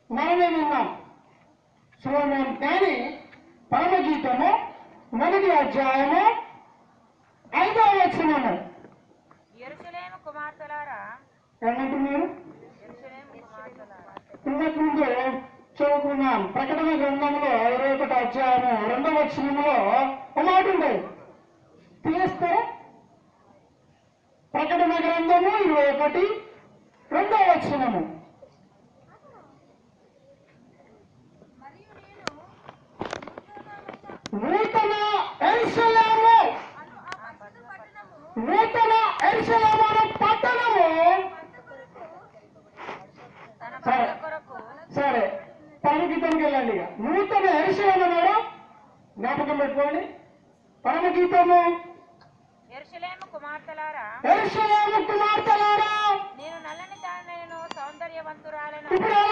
మనమే విన్నాం. సొలొమోను జ్ఞాని పరమగీతము 1వ అధ్యాయము 5వ వచనము. యెరూషలేము కుమార్తెలారా, ఏమంటున్నారు? యెరూషలేము కుమార్తెలారా. ఇంతకు ముందు చదువుకున్నాం. ప్రకటన గ్రంథంలో 21వ అధ్యాయము 2వ వచనంలో ఒక మాట ఉండేది. తీస్తే ప్రకటన గ్రంథము 21 2వ వచనము. నూతన యెరూషలేము, నూతన యెరూషలేము అనే పట్టణము. సరే, పరమగీతానికి వెళ్ళండి. ఇక నూతన యెరూషలేము అన్నాడు, జ్ఞాపకం పెట్టుకోండి. పరమగీతము యెరూషలేము కుమార్తెలారా, యెరూషలేము కుమార్తెలారా. నేను నల్లని దానినైనను సౌందర్యవంతురాలైన ఇప్పుడు